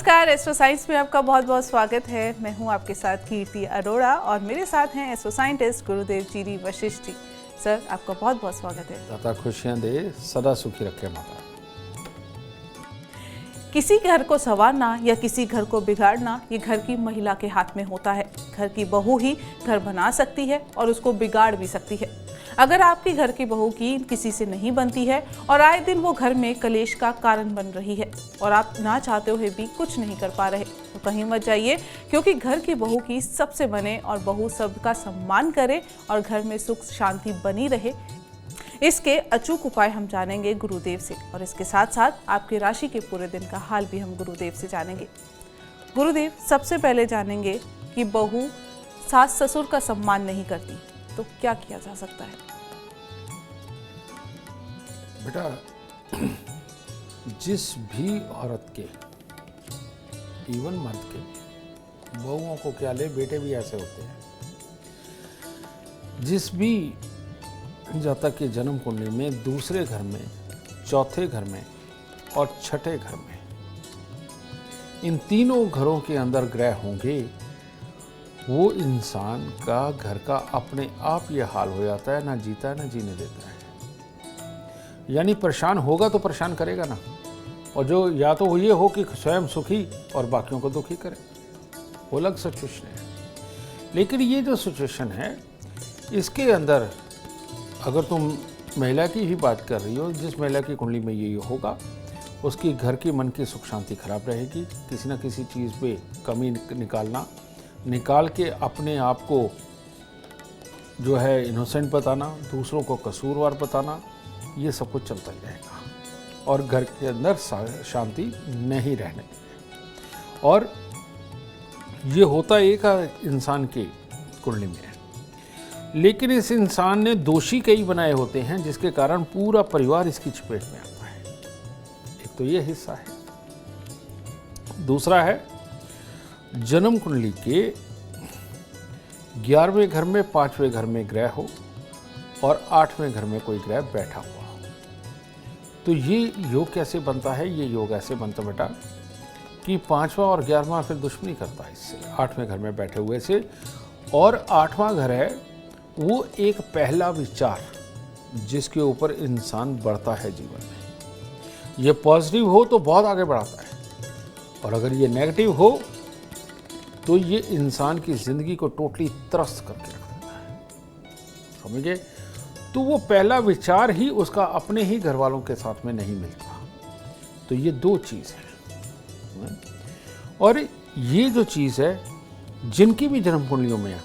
नमस्कार, astro science में आपका बहुत बहुत स्वागत है। मैं हूं आपके साथ कीर्ति अरोड़ा और मेरे साथ हैं एस्ट्रो साइंटिस्ट गुरुदेव जी वशिष्ठ जी। सर, आपका बहुत बहुत स्वागत है। दाता खुशियां दे, सदा सुखी रखे माता। किसी घर को संवारना या किसी घर को बिगाड़ना ये घर की महिला के हाथ में होता है। घर की बहू ही घर बना सकती है और उसको बिगाड़ भी सकती है। अगर आपके घर की बहू की किसी से नहीं बनती है और आए दिन वो घर में कलेश का कारण बन रही है और आप ना चाहते हुए भी कुछ नहीं कर पा रहे, तो कहीं मत जाइए, क्योंकि घर की बहू की सबसे बने और बहू सबका सम्मान करे और घर में सुख शांति बनी रहे, इसके अचूक उपाय हम जानेंगे गुरुदेव से। और इसके साथ साथ आपकी राशि के पूरे दिन का हाल भी हम गुरुदेव से जानेंगे। गुरुदेव, सबसे पहले जानेंगे कि बहू सास ससुर का सम्मान नहीं करती तो क्या किया जा सकता है? बेटा, जिस भी औरत के, इवन मर्द के, बहुओं को क्या ले, बेटे भी ऐसे होते हैं, जिस भी जातक के जन्म कुंडली में दूसरे घर में, चौथे घर में और छठे घर में, इन तीनों घरों के अंदर ग्रह होंगे, वो इंसान का घर का अपने आप ये हाल हो जाता है, ना जीता है ना जीने देता है। यानी परेशान होगा तो परेशान करेगा ना, और जो या तो वो ये हो कि स्वयं सुखी और बाकियों को दुखी करे, वो अलग सिचुएशन है। लेकिन ये जो सिचुएशन है, इसके अंदर अगर तुम महिला की ही बात कर रही हो, जिस महिला की कुंडली में ये होगा, उसकी घर की मन की सुख शांति खराब रहेगी। किसी ना किसी चीज़ पे कमी निकाल के अपने आप को जो है इनोसेंट बताना, दूसरों को कसूरवार बताना, ये सब कुछ चलता जाएगा और घर के अंदर शांति नहीं रहने देगी। और ये होता एक इंसान के कुंडली में है, लेकिन इस इंसान ने दोषी कई बनाए होते हैं, जिसके कारण पूरा परिवार इसकी चपेट में आता है। एक तो ये हिस्सा है। दूसरा है, जन्म कुंडली के 11वें घर में, 5वें घर में ग्रह हो और 8वें घर में कोई ग्रह बैठा हुआ हो, तो ये योग कैसे बनता है? ये योग ऐसे बनता बेटा कि 5वां और 11वां फिर दुश्मनी करता है इससे, 8वें घर में बैठे हुए से। और 8वां घर है वो एक पहला विचार जिसके ऊपर इंसान बढ़ता है जीवन में। ये पॉजिटिव हो तो बहुत आगे बढ़ाता है, और अगर ये नेगेटिव हो तो ये इंसान की जिंदगी को टोटली त्रस्त करके रख देता है। समझे? तो वो पहला विचार ही उसका अपने ही घर वालों के साथ में नहीं मिलता। तो ये दो चीज़ है। और ये जो चीज़ है, जिनकी भी जन्म कुंडलियों में है,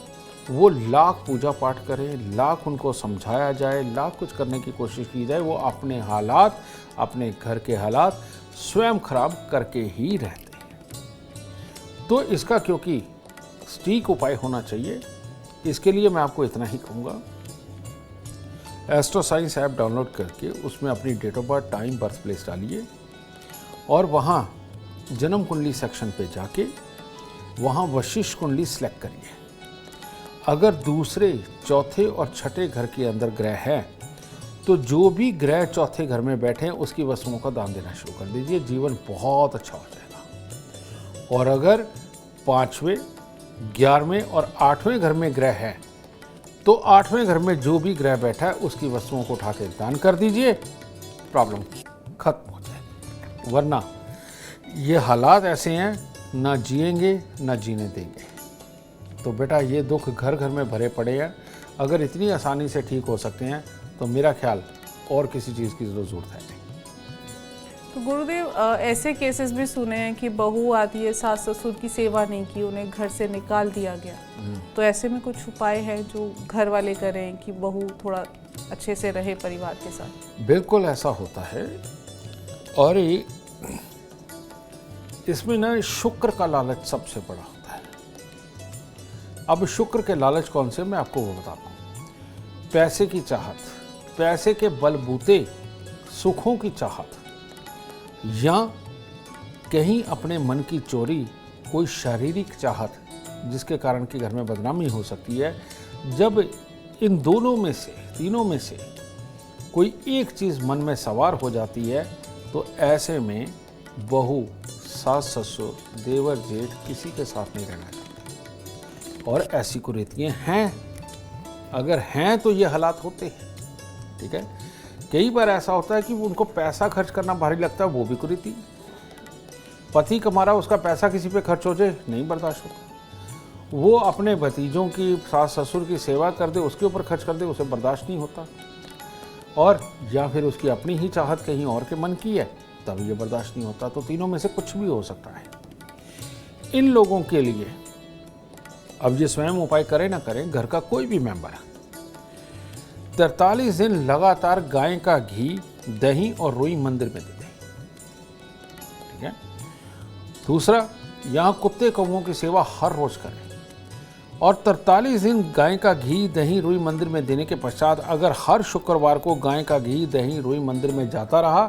वो लाख पूजा पाठ करें, लाख उनको समझाया जाए, लाख कुछ करने की कोशिश की जाए, वो अपने हालात, अपने घर के हालात स्वयं खराब करके ही रहते हैं। तो इसका क्योंकि सटीक उपाय होना चाहिए, इसके लिए मैं आपको इतना ही कहूँगा, एस्ट्रो साइंस ऐप डाउनलोड करके उसमें अपनी date of birth, time, birth place डालिए और वहाँ जन्म कुंडली सेक्शन पे जाके वहाँ वशिष्ठ कुंडली सेलेक्ट करिए। अगर दूसरे, चौथे और छठे घर के अंदर ग्रह है, तो जो भी ग्रह चौथे घर में बैठे हैं उसकी वस्तुओं का दान देना शुरू कर दीजिए, जीवन बहुत अच्छा हो जाएगा। और अगर 5वें, 11वें और 8वें घर में ग्रह है, तो 8वें घर में जो भी ग्रह बैठा है उसकी वस्तुओं को उठा के दान कर दीजिए, प्रॉब्लम खत्म हो जाएगी। वरना ये हालात ऐसे हैं, ना जिएंगे ना जीने देंगे। तो बेटा, ये दुख घर घर में भरे पड़े हैं। अगर इतनी आसानी से ठीक हो सकते हैं तो मेरा ख्याल और किसी चीज़ की ज़रूरत है नहीं। तो गुरुदेव, ऐसे केसेस भी सुने हैं कि बहू आती है, सास ससुर की सेवा नहीं की, उन्हें घर से निकाल दिया गया, तो ऐसे में कुछ उपाय है जो घर वाले करें कि बहू थोड़ा अच्छे से रहे परिवार के साथ? बिल्कुल ऐसा होता है। और इसमें ना शुक्र का लालच सबसे बड़ा होता है। अब शुक्र के लालच कौन से, मैं आपको वो बताता हूँ। पैसे की चाहत, पैसे के बलबूते सुखों की चाहत, या कहीं अपने मन की चोरी, कोई शारीरिक चाहत जिसके कारण कि घर में बदनामी हो सकती है। जब इन दोनों में से, तीनों में से कोई एक चीज़ मन में सवार हो जाती है, तो ऐसे में बहू सास ससुर, देवर जेठ किसी के साथ नहीं रहना चाहते। और ऐसी कुरीतियाँ हैं, अगर हैं तो ये हालात होते हैं। ठीक है, कई बार ऐसा होता है कि उनको पैसा खर्च करना भारी लगता है, वो भी कुरीति। पति कमा रहा, उसका पैसा किसी पे खर्च हो जाए, नहीं बर्दाश्त होता। वो अपने भतीजों की, सास ससुर की सेवा कर दे, उसके ऊपर खर्च कर दे, उसे बर्दाश्त नहीं होता। और या फिर उसकी अपनी ही चाहत कहीं और के मन की है, तब ये बर्दाश्त नहीं होता। तो तीनों में से कुछ भी हो सकता है। इन लोगों के लिए अब ये स्वयं उपाय करे ना करें, घर का कोई भी मेंबर 43 दिन लगातार गाय का घी, दही और रुई मंदिर में दे दें। ठीक है। दूसरा, यहाँ कुत्ते कौवों की सेवा हर रोज करें। और 43 दिन गाय का घी, दही, रुई मंदिर में देने के पश्चात अगर हर शुक्रवार को गाय का घी, दही, रुई मंदिर में जाता रहा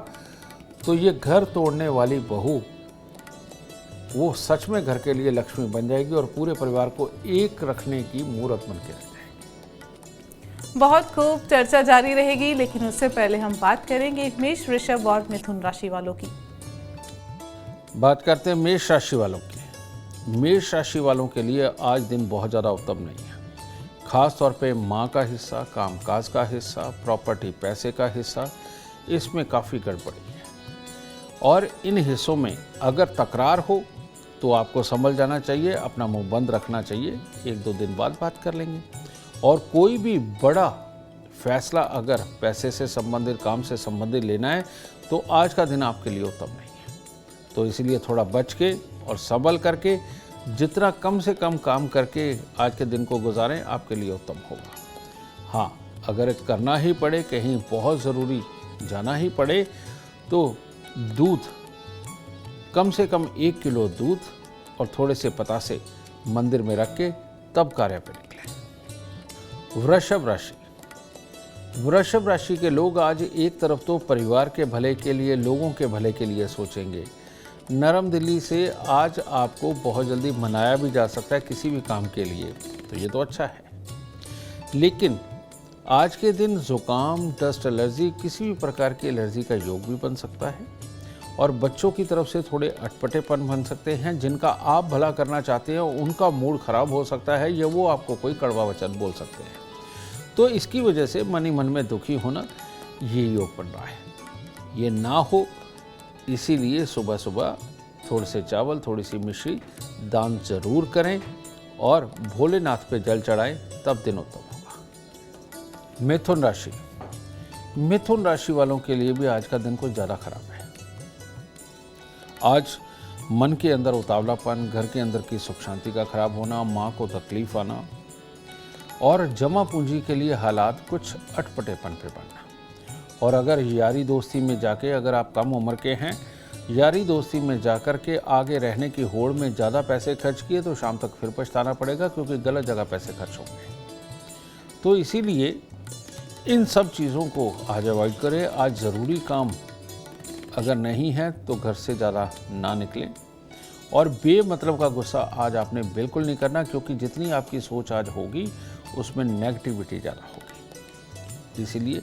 तो ये घर तोड़ने वाली बहू वो सच में घर के लिए लक्ष्मी बन जाएगी और पूरे परिवार को एक रखने की मूर्त बन के रह जाएगी। बहुत खूब, चर्चा जारी रहेगी, लेकिन उससे पहले हम बात करेंगे मेष, वृषभ और मिथुन राशि वालों की। बात करते हैं मेष राशि वालों की। मेष राशि वालों के लिए आज दिन बहुत ज़्यादा उत्तम नहीं है। खास तौर पे माँ का हिस्सा, कामकाज का हिस्सा, प्रॉपर्टी पैसे का हिस्सा, इसमें काफ़ी गड़बड़ी है। और इन हिस्सों में अगर तकरार हो तो आपको संभल जाना चाहिए, अपना मुंह बंद रखना चाहिए। 1-2 दिन बाद बात कर लेंगे। और कोई भी बड़ा फैसला अगर पैसे से संबंधित, काम से संबंधित लेना है तो आज का दिन आपके लिए उत्तम नहीं है। तो इसलिए थोड़ा बच के और संभल करके जितना कम से कम काम करके आज के दिन को गुजारें, आपके लिए उत्तम होगा। हाँ, अगर करना ही पड़े, कहीं बहुत ज़रूरी जाना ही पड़े, तो दूध, कम से कम 1 किलो दूध और थोड़े से पतासे मंदिर में रख के तब कार्य पर निकलें। वृषभ राशि। वृषभ राशि के लोग आज एक तरफ तो परिवार के भले के लिए, लोगों के भले के लिए सोचेंगे। नरम दिली से आज आपको बहुत जल्दी मनाया भी जा सकता है किसी भी काम के लिए, तो ये तो अच्छा है। लेकिन आज के दिन जुकाम, डस्ट एलर्जी, किसी भी प्रकार की एलर्जी का योग भी बन सकता है। और बच्चों की तरफ से थोड़े अटपटेपन बन सकते हैं। जिनका आप भला करना चाहते हैं उनका मूड खराब हो सकता है, या वो आपको कोई कड़वा वचन बोल सकते हैं। तो इसकी वजह से मन ही मन में दुखी होना, ये योग बन रहा है। ये ना हो, इसीलिए सुबह सुबह थोड़े से चावल, थोड़ी सी मिश्री दान जरूर करें और भोलेनाथ पे जल चढ़ाएं, तब दिन उत्तम होगा। मिथुन राशि। मिथुन राशि वालों के लिए भी आज का दिन कुछ ज़्यादा खराब है। आज मन के अंदर उतावलापन, घर के अंदर की सुख शांति का खराब होना, माँ को तकलीफ आना और जमा पूंजी के लिए हालात कुछ अटपटेपन पे बनना। और अगर यारी दोस्ती में जाके, अगर आप कम उम्र के हैं, यारी दोस्ती में जाकर के आगे रहने की होड़ में ज़्यादा पैसे खर्च किए तो शाम तक फिर पछताना पड़ेगा, क्योंकि गलत जगह पैसे खर्च होंगे। तो इसीलिए इन सब चीज़ों को आज अवॉइड करें। आज ज़रूरी काम अगर नहीं है तो घर से ज़्यादा ना निकलें। और बेमतलब का गुस्सा आज आपने बिल्कुल नहीं करना, क्योंकि जितनी आपकी सोच आज होगी उसमें नेगेटिविटी ज़्यादा होगी। इसीलिए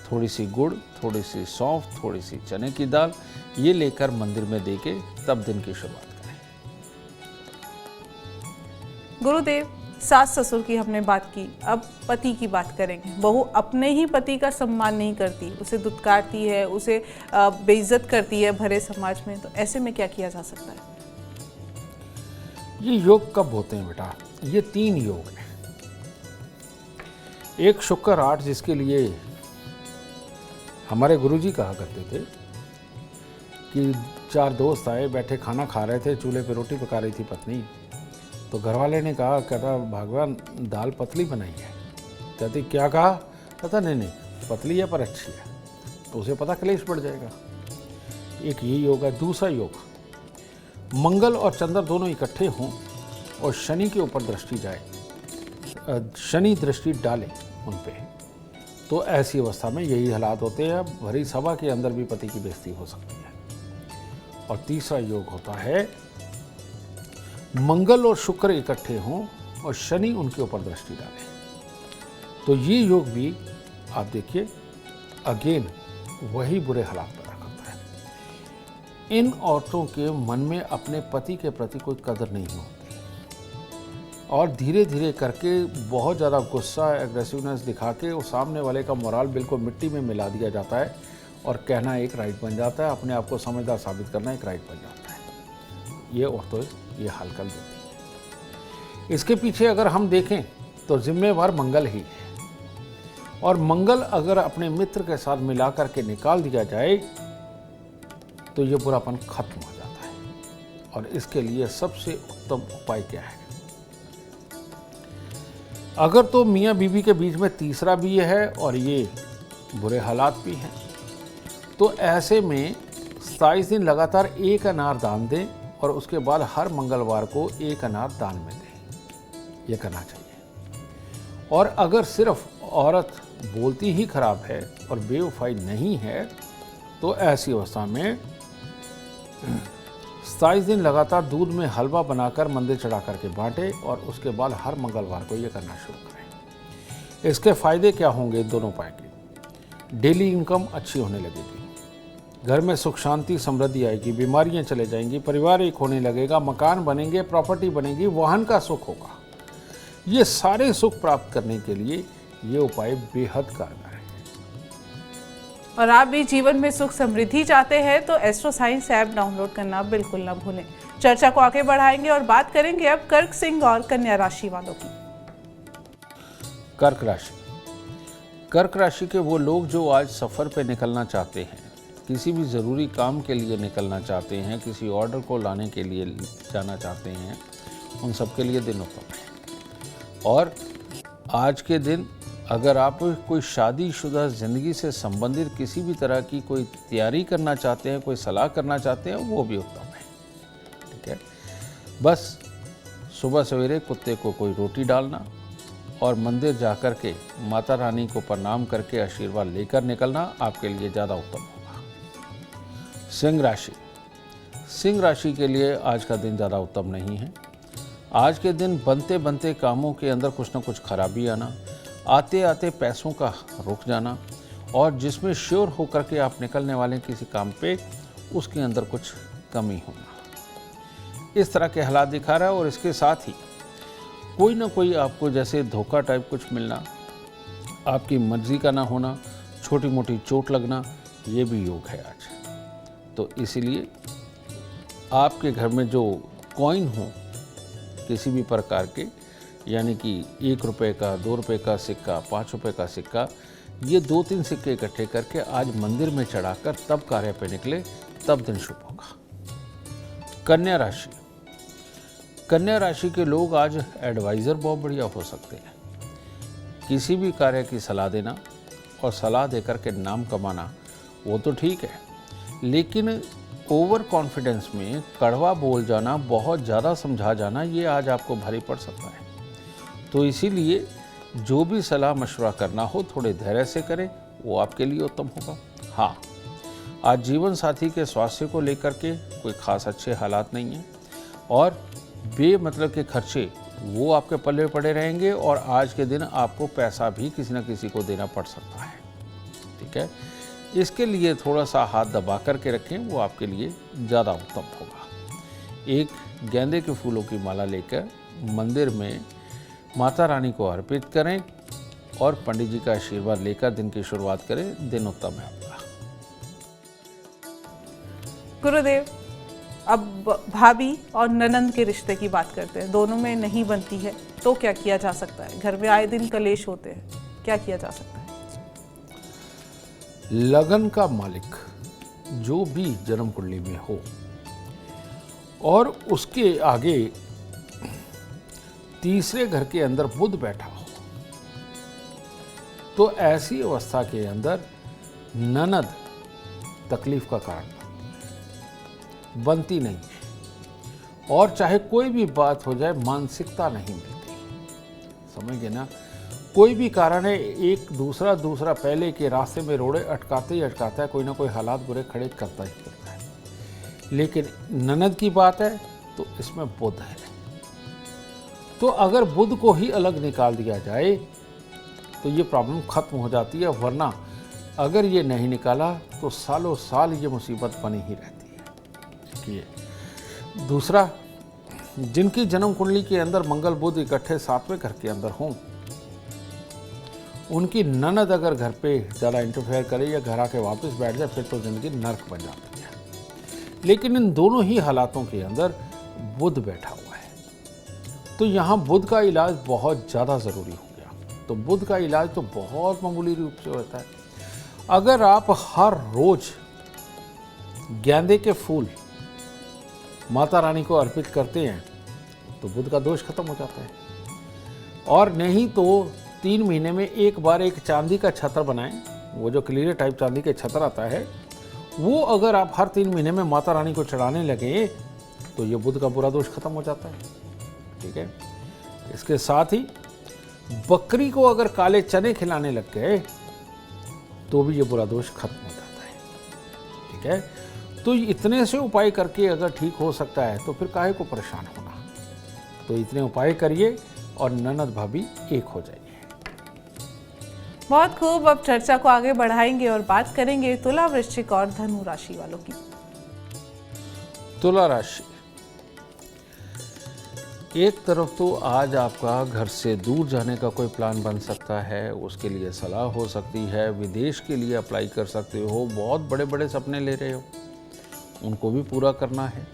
थोड़ी सी गुड़, थोड़ी सी सौंफ, थोड़ी सी चने की दाल, ये लेकर मंदिर में देके तब दिन की शुरुआत करें। गुरुदेव, सास ससुर की हमने बात की, अब पति की बात करेंगे। बहू अपने ही पति का सम्मान नहीं करती, उसे दुत्कारती है, उसे बेइज्जत करती है भरे समाज में, तो ऐसे में क्या किया जा सकता है? ये योग कब होते हैं बेटा? ये 3 योग हैं। एक शुक्र 8, जिसके लिए हमारे गुरुजी कहा करते थे कि 4 दोस्त आए, बैठे खाना खा रहे थे, चूल्हे पे रोटी पका रही थी पत्नी। तो घर वाले ने कहा, कहता भगवान दाल पतली बनाई है। कहती क्या कहा? कहता नहीं पतली है पर अच्छी है। तो उसे पता क्लेश बढ़ जाएगा। एक ये योग है। दूसरा योग, मंगल और चंद्र दोनों इकट्ठे हों और शनि के ऊपर दृष्टि जाए, शनि दृष्टि डाले उन पे, तो ऐसी अवस्था में यही हालात होते हैं। भरी सभा के अंदर भी पति की बेइज्जती हो सकती है। और तीसरा योग होता है, मंगल और शुक्र इकट्ठे हों और शनि उनके ऊपर दृष्टि डाले। तो ये योग भी आप देखिए, अगेन वही बुरे हालात पैदा करता है। इन औरतों के मन में अपने पति के प्रति कोई कदर नहीं होती और धीरे धीरे करके बहुत ज़्यादा गुस्सा, एग्रेसिवनेस दिखा के उस सामने वाले का मोराल बिल्कुल मिट्टी में मिला दिया जाता है और कहना एक राइट बन जाता है, अपने आप को समझदार साबित करना एक राइट बन जाता है। ये औरतें ये हाल कर देती हैं। इसके पीछे अगर हम देखें तो जिम्मेवार मंगल ही है और मंगल अगर अपने मित्र के साथ मिला करके निकाल दिया जाए तो ये बुरापन खत्म हो जाता है। और इसके लिए सबसे उत्तम उपाय क्या है? अगर तो मियाँ बीवी के बीच में तीसरा भी है और ये बुरे हालात भी हैं, तो ऐसे में 27 दिन लगातार एक अनार दान दें और उसके बाद हर मंगलवार को एक अनार दान में दें। ये करना चाहिए। और अगर सिर्फ औरत बोलती ही खराब है और बेवफाई नहीं है तो ऐसी अवस्था में 27 दिन लगातार दूध में हलवा बनाकर मंदिर चढ़ा करके बांटे और उसके बाद हर मंगलवार को ये करना शुरू करें। इसके फायदे क्या होंगे? दोनों पाएंगे। डेली इनकम अच्छी होने लगेगी, घर में सुख शांति समृद्धि आएगी, बीमारियां चले जाएंगी, परिवार एक होने लगेगा, मकान बनेंगे, प्रॉपर्टी बनेगी, वाहन का सुख होगा। ये सारे सुख प्राप्त करने के लिए ये उपाय बेहद कारगर है। और आप भी जीवन में सुख समृद्धि चाहते हैं तो एस्ट्रो साइंस ऐप डाउनलोड करना बिल्कुल ना भूलें। चर्चा को आगे बढ़ाएंगे और बात करेंगे अब कर्क, सिंह और कन्या राशि वालों की। कर्क राशि। कर्क राशि के वो लोग जो आज सफ़र पे निकलना चाहते हैं, किसी भी ज़रूरी काम के लिए निकलना चाहते हैं, किसी ऑर्डर को लाने के लिए जाना चाहते हैं, उन सब के लिए दिन उत्तम है। और आज के दिन अगर आप कोई शादीशुदा ज़िंदगी से संबंधित किसी भी तरह की कोई तैयारी करना चाहते हैं, कोई सलाह करना चाहते हैं, वो भी उत्तम है। ठीक है, बस सुबह सवेरे कुत्ते को कोई रोटी डालना और मंदिर जा कर के माता रानी को प्रणाम करके आशीर्वाद लेकर निकलना आपके लिए ज़्यादा उत्तम होगा। सिंह राशि। सिंह राशि के लिए आज का दिन ज़्यादा उत्तम नहीं है। आज के दिन बनते बनते कामों के अंदर कुछ ना कुछ खराबी आना, आते आते पैसों का रुक जाना और जिसमें श्योर होकर के आप निकलने वाले किसी काम पे उसके अंदर कुछ कमी होना, इस तरह के हालात दिखा रहा है। और इसके साथ ही कोई ना कोई आपको जैसे धोखा टाइप कुछ मिलना, आपकी मर्जी का ना होना, छोटी मोटी चोट लगना, ये भी योग है आज। तो इसीलिए आपके घर में जो कॉइन हो किसी भी प्रकार के, यानी कि 1 रुपये का, 2 रुपये का सिक्का, 5 रुपये का सिक्का, ये 2-3 सिक्के इकट्ठे करके आज मंदिर में चढ़ाकर तब कार्य पे निकले, तब दिन शुभ होगा। कन्या राशि। कन्या राशि के लोग आज एडवाइज़र बहुत बढ़िया हो सकते हैं। किसी भी कार्य की सलाह देना और सलाह देकर के नाम कमाना वो तो ठीक है, लेकिन ओवर कॉन्फिडेंस में कड़वा बोल जाना, बहुत ज़्यादा समझा जाना, ये आज आपको भारी पड़ सकता है। तो इसीलिए जो भी सलाह मशवरा करना हो थोड़े धैर्य से करें, वो आपके लिए उत्तम होगा। हाँ, आज जीवन साथी के स्वास्थ्य को लेकर के कोई खास अच्छे हालात नहीं हैं और बेमतलब के खर्चे वो आपके पल्ले पड़े रहेंगे और आज के दिन आपको पैसा भी किसी न किसी को देना पड़ सकता है। ठीक है, इसके लिए थोड़ा सा हाथ दबा करके रखें, वो आपके लिए ज़्यादा उत्तम होगा। एक गेंदे के फूलों की माला लेकर मंदिर में माता रानी को अर्पित करें और पंडित जी का आशीर्वाद लेकर दिन की शुरुआत करें, दिन उत्तम है आपका। गुरुदेव, अब भाभी और ननंद के रिश्ते की बात करते हैं। दोनों में नहीं बनती है तो क्या किया जा सकता है? घर में आए दिन कलेश होते हैं, क्या किया जा सकता है? लगन का मालिक जो भी जन्म कुंडली में हो और उसके आगे तीसरे घर के अंदर बुध बैठा हो, तो ऐसी अवस्था के अंदर ननद तकलीफ का कारण बनती नहीं है और चाहे कोई भी बात हो जाए मानसिकता नहीं मिलती। समझ गए ना? कोई भी कारण है, एक दूसरा पहले के रास्ते में रोड़े अटकाते ही अटकाता है, कोई ना कोई हालात बुरे खड़े करता ही करता है। लेकिन ननद की बात है तो इसमें बुध है, तो अगर बुध को ही अलग निकाल दिया जाए तो ये प्रॉब्लम खत्म हो जाती है, वरना अगर ये नहीं निकाला तो सालों साल ये मुसीबत बनी ही रहती है। रखिए। दूसरा, जिनकी जन्म कुंडली के अंदर मंगल बुध इकट्ठे 7वें घर के अंदर हों, उनकी ननद अगर घर पे ज़्यादा इंटरफेयर करे या घर आके वापस बैठ जाए, फिर तो ज़िंदगी नर्क बन जाती है। लेकिन इन दोनों ही हालातों के अंदर बुध बैठा हुआ है, तो यहाँ बुध का इलाज बहुत ज़्यादा ज़रूरी हो गया। तो बुध का इलाज तो बहुत मामूली रूप से होता है। अगर आप हर रोज़ गेंदे के फूल माता रानी को अर्पित करते हैं तो बुध का दोष खत्म हो जाता है। और नहीं तो 3 महीने में एक बार एक चांदी का छत्र बनाएं, वो जो क्लियर टाइप चांदी के छत्र आता है, वो अगर आप हर 3 महीने में माता रानी को चढ़ाने लगे तो ये बुध का बुरा दोष खत्म हो जाता है। ठीक है। इसके साथ ही बकरी को अगर काले चने खिलाने लग गए तो भी ये बुरा दोष खत्म हो जाता है। ठीक है। तो इतने से उपाय करके अगर ठीक हो सकता है तो फिर काहे को परेशान होना। तो इतने उपाय करिए और ननद भाभी एक हो जाइए। बहुत खूब। अब चर्चा को आगे बढ़ाएंगे और बात करेंगे तुला, वृश्चिक और धनु राशि वालों की। तुला राशि, एक तरफ तो आज आपका घर से दूर जाने का कोई प्लान बन सकता है, उसके लिए सलाह हो सकती है, विदेश के लिए अप्लाई कर सकते हो, बहुत बड़े बड़े सपने ले रहे हो, उनको भी पूरा करना है।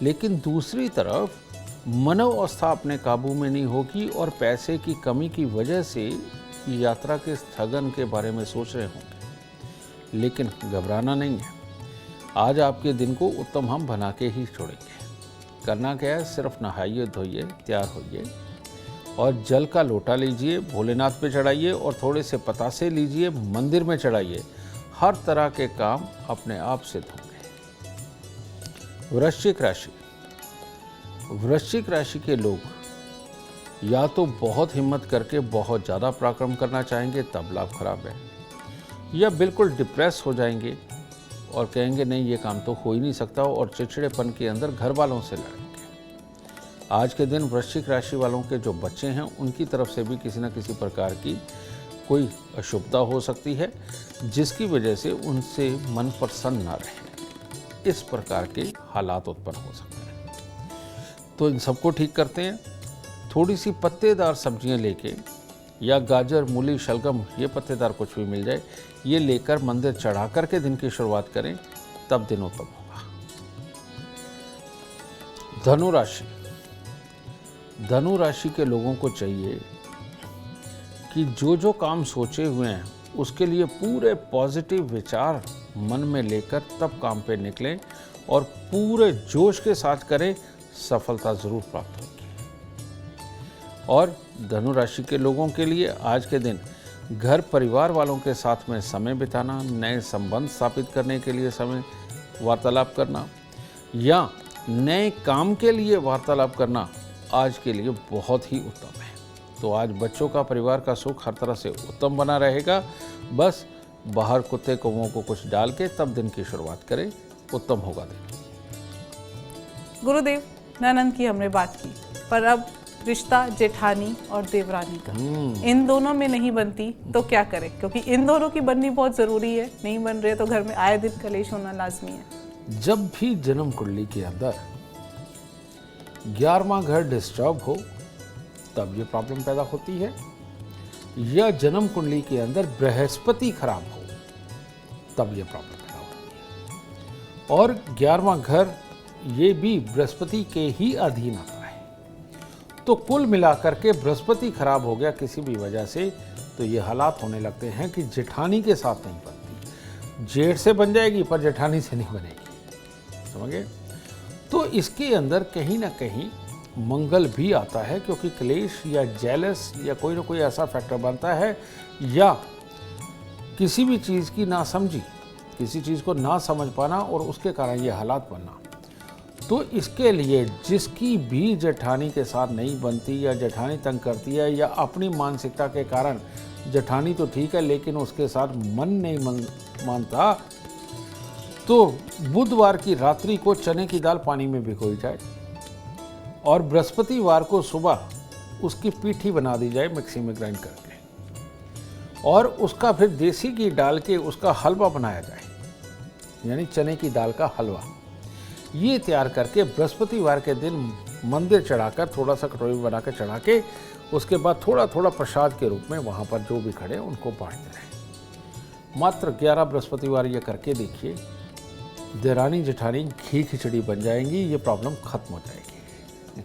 लेकिन दूसरी तरफ मनोवस्था अपने काबू में नहीं होगी और पैसे की कमी की वजह से यात्रा के स्थगन के बारे में सोच रहे होंगे। लेकिन घबराना नहीं है, आज आपके दिन को उत्तम हम बना के ही छोड़ेंगे। करना क्या है, सिर्फ नहाइए धोइए, तैयार होइए और जल का लोटा लीजिए, भोलेनाथ पे चढ़ाइए और थोड़े से पतासे लीजिए, मंदिर में चढ़ाइए। हर तरह के काम अपने आप सिद्ध होंगे। वृश्चिक राशि, वृश्चिक राशि के लोग या तो बहुत हिम्मत करके बहुत ज़्यादा पराक्रम करना चाहेंगे, तब लाभ खराब है, या बिल्कुल डिप्रेस हो जाएंगे और कहेंगे नहीं ये काम तो हो ही नहीं सकता और चिड़चिड़ेपन के अंदर घर वालों से लड़ेंगे। आज के दिन वृश्चिक राशि वालों के जो बच्चे हैं उनकी तरफ से भी किसी न किसी प्रकार की कोई अशुभता हो सकती है, जिसकी वजह से उनसे मन प्रसन्न न रहे। इस प्रकार के हालात उत्पन्न हो सकते हैं। तो इन सबको ठीक करते हैं। थोड़ी सी पत्तेदार सब्जियां लेके या गाजर, मूली, शलगम, ये पत्तेदार कुछ भी मिल जाए, ये लेकर मंदिर चढ़ा करके दिन की शुरुआत करें, तब दिन उत्तम होगा। धनु राशि, धनु राशि के लोगों को चाहिए कि जो जो काम सोचे हुए हैं उसके लिए पूरे पॉजिटिव विचार मन में लेकर तब काम पे निकलें और पूरे जोश के साथ करें, सफलता जरूर प्राप्त होगी। और धनु राशि के लोगों के लिए आज के दिन घर परिवार वालों के साथ में समय बिताना, नए संबंध स्थापित करने के लिए समय वार्तालाप करना या नए काम के लिए वार्तालाप करना आज के लिए बहुत ही उत्तम है। तो आज बच्चों का, परिवार का सुख हर तरह से उत्तम बना रहेगा। बस बाहर कुत्ते कौवों को कुछ डाल के तब दिन की शुरुआत करें, उत्तम होगा दिन। गुरुदेव, ननद की हमने बात की, पर अब रिश्ता जेठानी और देवरानी का, इन दोनों में नहीं बनती तो क्या करें? क्योंकि इन दोनों की बननी बहुत जरूरी है, नहीं बन रहे तो घर में आए दिन कलेश होना लाजमी है। जब भी जन्म कुंडली के अंदर 11वां घर डिस्टर्ब हो तब ये प्रॉब्लम पैदा होती है, या जन्म कुंडली के अंदर बृहस्पति खराब हो तब ये प्रॉब्लम पैदा होती है। और 11वां घर ये भी बृहस्पति के ही अधीन आता है। तो कुल मिलाकर के बृहस्पति खराब हो गया किसी भी वजह से, तो ये हालात होने लगते हैं कि जेठानी के साथ नहीं बनती। जेठ से बन जाएगी पर जेठानी से नहीं बनेगी, समझे? तो इसके अंदर कहीं ना कहीं मंगल भी आता है, क्योंकि क्लेश या जेलस या कोई ना कोई ऐसा फैक्टर बनता है, या किसी भी चीज़ की नासमझी, किसी चीज़ को ना समझ पाना और उसके कारण ये हालात बनना। तो इसके लिए जिसकी भी जेठानी के साथ नहीं बनती या जेठानी तंग करती है या अपनी मानसिकता के कारण जेठानी तो ठीक है लेकिन उसके साथ मन नहीं मानता, तो बुधवार की रात्रि को चने की दाल पानी में भिगोई जाए और बृहस्पतिवार को सुबह उसकी पीठी बना दी जाए मिक्सी में ग्राइंड करके, और उसका फिर देसी घी डाल के उसका हलवा बनाया जाए, यानी चने की दाल का हलवा। ये तैयार करके बृहस्पतिवार के दिन मंदिर चढ़ाकर, थोड़ा सा कटोरी बनाकर चढ़ा के, उसके बाद थोड़ा थोड़ा प्रसाद के रूप में वहाँ पर जो भी खड़े हैं उनको बांटते रहें। मात्र 11 बृहस्पतिवार ये करके देखिए, देरानी जेठानी घी खिचड़ी बन जाएंगी, ये प्रॉब्लम खत्म हो जाएगी।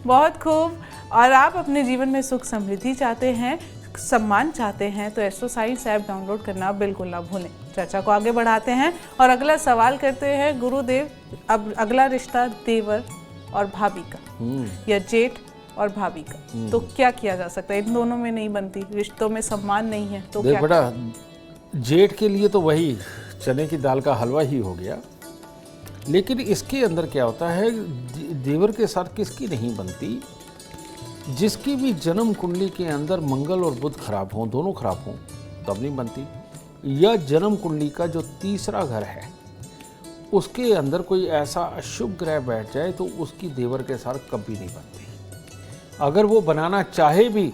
बहुत खूब। और आप अपने जीवन में सुख समृद्धि चाहते हैं, सम्मान चाहते हैं, तो एस्ट्रो साइंस ऐप डाउनलोड करना बिल्कुल ना भूलें। चर्चा को आगे बढ़ाते हैं और अगला सवाल करते हैं गुरुदेव। अब अगला रिश्ता देवर और भाभी का या जेठ और भाभी का, तो क्या किया जा सकता है? इन दोनों में नहीं बनती, रिश्तों में सम्मान नहीं है, तो क्या बेटा, जेठ के लिए तो वही चने की दाल का हलवा ही हो गया। लेकिन इसके अंदर क्या होता है, देवर के साथ किसकी नहीं बनती? जिसकी भी जन्म कुंडली के अंदर मंगल और बुध खराब हों, दोनों खराब हों, तब नहीं बनती। या जन्म कुंडली का जो तीसरा घर है उसके अंदर कोई ऐसा अशुभ ग्रह बैठ जाए तो उसकी देवर के साथ कभी नहीं बनती। अगर वो बनाना चाहे भी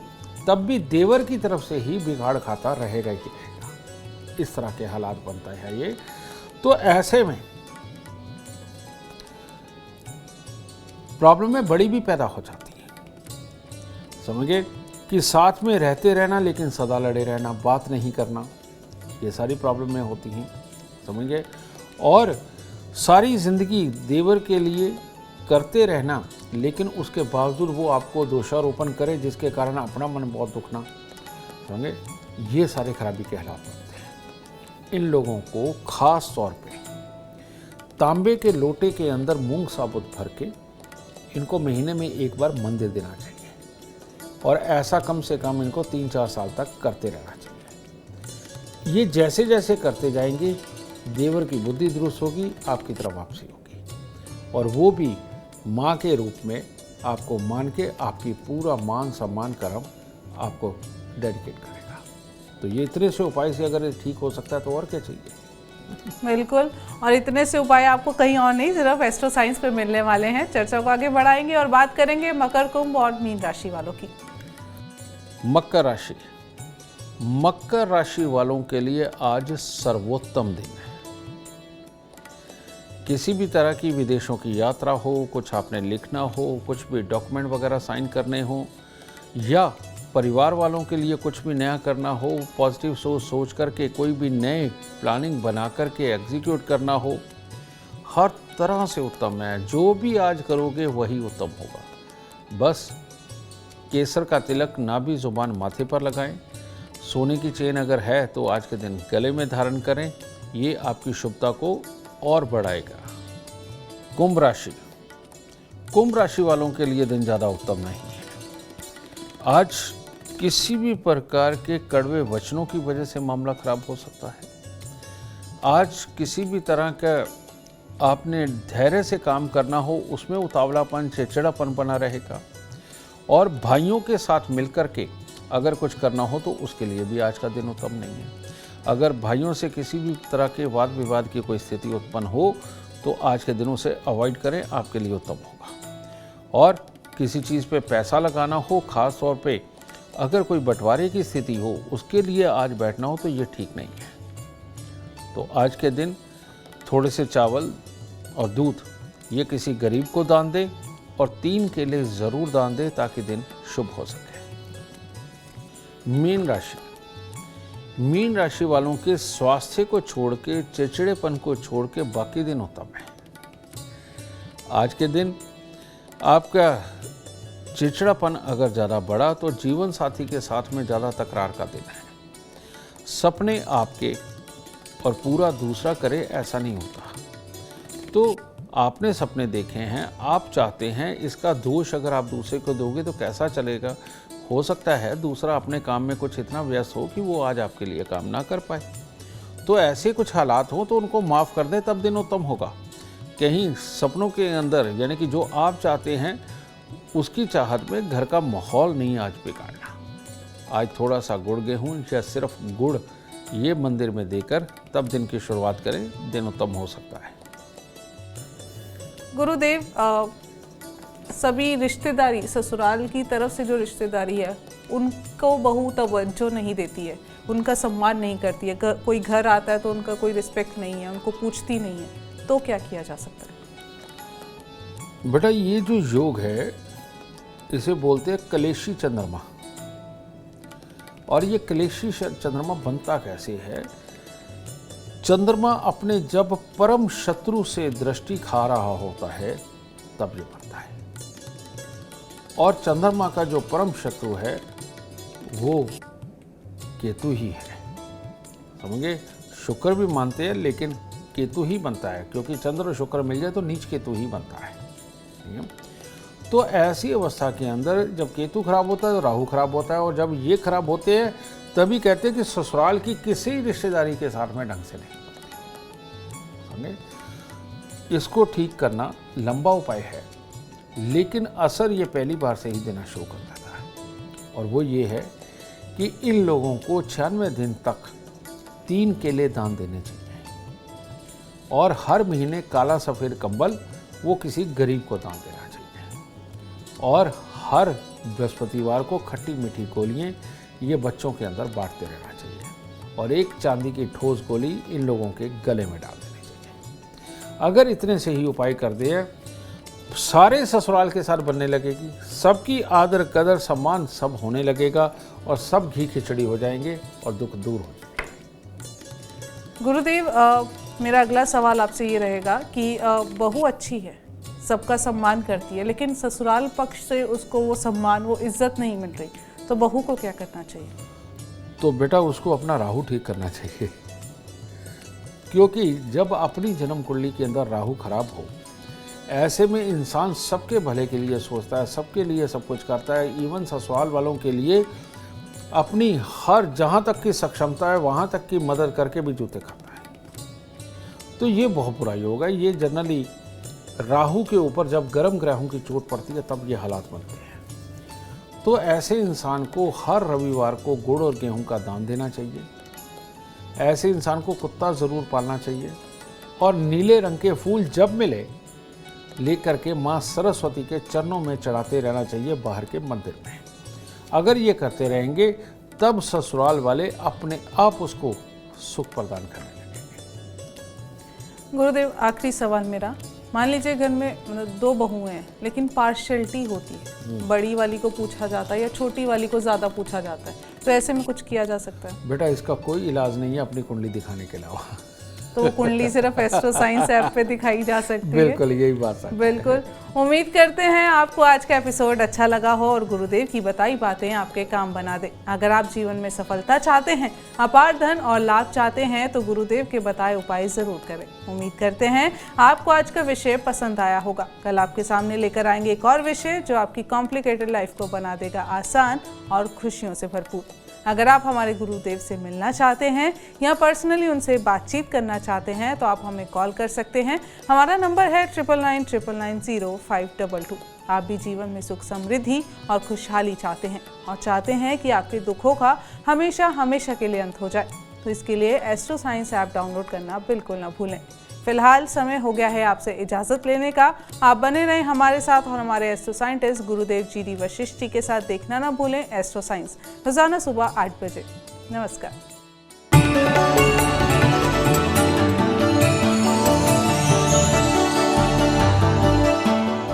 तब भी देवर की तरफ से ही बिगाड़ खाता रहेगा ही रहेगा। इस तरह के हालात बनता है ये। तो ऐसे में प्रॉब्लमें बड़ी भी पैदा हो जाती है। समझिए कि साथ में रहते रहना लेकिन सदा लड़े रहना, बात नहीं करना, ये सारी प्रॉब्लमें होती हैं। समझिए, और सारी ज़िंदगी देवर के लिए करते रहना लेकिन उसके बावजूद वो आपको दोषारोपण करे जिसके कारण अपना मन बहुत दुखना। समझे, ये सारे खराबी के हालात होते हैं। इन लोगों को खास तौर पे तांबे के लोटे के अंदर मूंग साबुत भर के इनको महीने में एक बार मंदिर देना चाहिए और ऐसा कम से कम इनको 3-4 साल तक करते रहना चाहिए। ये जैसे जैसे करते जाएंगे देवर की बुद्धि दुरुस्त होगी, आपकी तरफ वापसी होगी और वो भी माँ के रूप में आपको मान के आपकी पूरा मान सम्मान कर्म आपको डेडिकेट करेगा। तो ये इतने से उपाय से अगर ठीक हो सकता है तो और क्या चाहिए। बिल्कुल, और इतने से उपाय आपको कहीं और नहीं, सिर्फ एस्ट्रो साइंस पे मिलने वाले हैं। चर्चा को आगे बढ़ाएंगे और बात करेंगे मकर, कुंभ और मीन राशि वालों की। मकर राशि, मकर राशि वालों के लिए आज सर्वोत्तम दिन है। किसी भी तरह की विदेशों की यात्रा हो, कुछ आपने लिखना हो, कुछ भी डॉक्यूमेंट वगैरह साइन करने हो या परिवार वालों के लिए कुछ भी नया करना हो, पॉजिटिव सोच करके कोई भी नए प्लानिंग बना करके एग्जीक्यूट करना हो, हर तरह से उत्तम है। जो भी आज करोगे वही उत्तम होगा। बस केसर का तिलक नाभि जुबान माथे पर लगाएं। सोने की चेन अगर है तो आज के दिन गले में धारण करें, ये आपकी शुभता को और बढ़ाएगा। कुंभ राशि, कुंभ राशि वालों के लिए दिन ज़्यादा उत्तम नहीं है। आज किसी भी प्रकार के कड़वे वचनों की वजह से मामला खराब हो सकता है। आज किसी भी तरह का आपने धैर्य से काम करना हो, उसमें उतावलापन, चिड़चिड़ापन बना रहेगा और भाइयों के साथ मिलकर के अगर कुछ करना हो तो उसके लिए भी आज का दिन उत्तम नहीं है। अगर भाइयों से किसी भी तरह के वाद विवाद की कोई स्थिति उत्पन्न हो तो आज के दिनों से अवॉइड करें, आपके लिए उत्तम होगा। और किसी चीज़ पे पैसा लगाना हो, ख़ास तौर पे अगर कोई बंटवारे की स्थिति हो, उसके लिए आज बैठना हो तो ये ठीक नहीं है। तो आज के दिन थोड़े से चावल और दूध ये किसी गरीब को दान दें और 3 केले ज़रूर दान दें ताकि दिन शुभ हो सके। मीन राशि, मीन राशि वालों के स्वास्थ्य को छोड़ के, चिड़चिड़ेपन को छोड़ के बाकी दिन उत्तम है। आज के दिन आपका चिड़चिड़ापन अगर ज़्यादा बढ़ा तो जीवन साथी के साथ में ज़्यादा तकरार का दिन है। सपने आपके और पूरा दूसरा करे ऐसा नहीं होता। तो आपने सपने देखे हैं, आप चाहते हैं, इसका दोष अगर आप दूसरे को दोगे तो कैसा चलेगा। हो सकता है दूसरा अपने काम में कुछ इतना व्यस्त हो कि वो आज आपके लिए काम ना कर पाए। तो ऐसे कुछ हालात हो तो उनको माफ़ कर दें, तब दिन उत्तम होगा। कहीं सपनों के अंदर यानी कि जो आप चाहते हैं उसकी चाहत में घर का माहौल नहीं आज बिगाड़ना। आज थोड़ा सा गुड़ गेहूँ या सिर्फ गुड़ ये मंदिर में देकर तब दिन की शुरुआत करें, दिन उत्तम हो सकता है। गुरुदेव, सभी रिश्तेदारी, ससुराल की तरफ से जो रिश्तेदारी है उनको बहू तवज्जो नहीं देती है, उनका सम्मान नहीं करती है। कोई घर आता है तो उनका कोई रिस्पेक्ट नहीं है, उनको पूछती नहीं है, तो क्या किया जा सकता है? बेटा ये जो योग है इसे बोलते हैं कलेशी चंद्रमा। और ये कलेशी चंद्रमा बनता कैसे है? चंद्रमा अपने जब परम शत्रु से दृष्टि खा रहा होता है तब ये बनता है। और चंद्रमा का जो परम शत्रु है वो केतु ही है। समझे? शुक्र भी मानते हैं लेकिन केतु ही बनता है, क्योंकि चंद्र और शुक्र मिल जाए तो नीच केतु ही बनता है। तो ऐसी अवस्था के अंदर जब केतु खराब होता है तो राहु खराब होता है, और जब ये खराब होते हैं तभी कहते हैं कि ससुराल की किसी रिश्तेदारी के साथ में ढंग से नहीं। समझे? इसको ठीक करना लंबा उपाय है, लेकिन असर ये पहली बार से ही देना शुरू कर देता है। और वो ये है कि इन लोगों को 96 दिन तक 3 केले दान देने चाहिए, और हर महीने काला सफ़ेद कंबल वो किसी गरीब को दान देना चाहिए, और हर बृहस्पतिवार को खट्टी मीठी गोलियाँ ये बच्चों के अंदर बांटते रहना चाहिए, और एक चांदी की ठोस गोली इन लोगों के गले में डाल देनी चाहिए। अगर इतने से ही उपाय कर दिए, सारे ससुराल के साथ बनने लगेगी, सबकी आदर कदर सम्मान सब होने लगेगा, और सब घी खिचड़ी हो जाएंगे और दुख दूर हो जाएंगे। गुरुदेव, मेरा अगला सवाल आपसे ये रहेगा कि बहू अच्छी है, सबका सम्मान करती है, लेकिन ससुराल पक्ष से उसको वो सम्मान, वो इज्जत नहीं मिल रही, तो बहू को क्या करना चाहिए? तो बेटा उसको अपना राहु ठीक करना चाहिए, क्योंकि जब अपनी जन्म कुंडली के अंदर राहु खराब हो, ऐसे में इंसान सबके भले के लिए सोचता है, सबके लिए सब कुछ करता है, इवन ससुराल वालों के लिए अपनी हर जहाँ तक की सक्षमता है वहाँ तक की मदद करके भी जूते खाता है। तो ये बहुत बुरा योग है। ये जनरली राहु के ऊपर जब गर्म ग्रहों की चोट पड़ती है तब ये हालात बनते हैं। तो ऐसे इंसान को हर रविवार को गुड़ और गेहूं का दान देना चाहिए। ऐसे इंसान को कुत्ता ज़रूर पालना चाहिए, और नीले रंग के फूल जब मिले लेकर के माँ सरस्वती के चरणों में चढ़ाते रहना चाहिए बाहर के मंदिर में। अगर ये करते रहेंगे तब ससुराल वाले अपने आप उसको सुख प्रदान करने लगेंगे। गुरुदेव, आखिरी सवाल मेरा, मान लीजिए घर में 2 बहुएं हैं, लेकिन पार्शियलिटी होती है, बड़ी वाली को पूछा जाता है या छोटी वाली को ज़्यादा पूछा जाता है, तो ऐसे में कुछ किया जा सकता है? बेटा इसका कोई इलाज नहीं है अपनी कुंडली दिखाने के अलावा। तो वो कुंडली सिर्फ एस्ट्रो साइंस ऐप पे दिखाई जा सकती है। बिल्कुल यही बात है। बिल्कुल। उम्मीद करते हैं आपको आज का एपिसोड अच्छा लगा हो और गुरुदेव की बताई बातें आपके काम बना दे। अगर आप जीवन में सफलता चाहते हैं, अपार धन और लाभ चाहते हैं, तो गुरुदेव के बताए उपाय जरूर करें। उम्मीद करते हैं आपको आज का विषय पसंद आया होगा। कल आपके सामने लेकर आएंगे एक और विषय जो आपकी कॉम्प्लिकेटेड लाइफ को बना देगा आसान और खुशियों से भरपूर। अगर आप हमारे गुरुदेव से मिलना चाहते हैं या पर्सनली उनसे बातचीत करना चाहते हैं तो आप हमें कॉल कर सकते हैं। हमारा नंबर है 9999900522। आप भी जीवन में सुख समृद्धि और खुशहाली चाहते हैं और चाहते हैं कि आपके दुखों का हमेशा हमेशा के लिए अंत हो जाए, तो इसके लिए एस्ट्रो साइंस ऐप डाउनलोड करना बिल्कुल ना भूलें। फिलहाल समय हो गया है आपसे इजाज़त लेने का। आप बने रहें हमारे साथ और हमारे एस्ट्रो साइंटिस्ट गुरुदेव GD वशिष्ठ जी के साथ देखना ना भूलें एस्ट्रो साइंस, रोजाना सुबह 8 बजे। नमस्कार।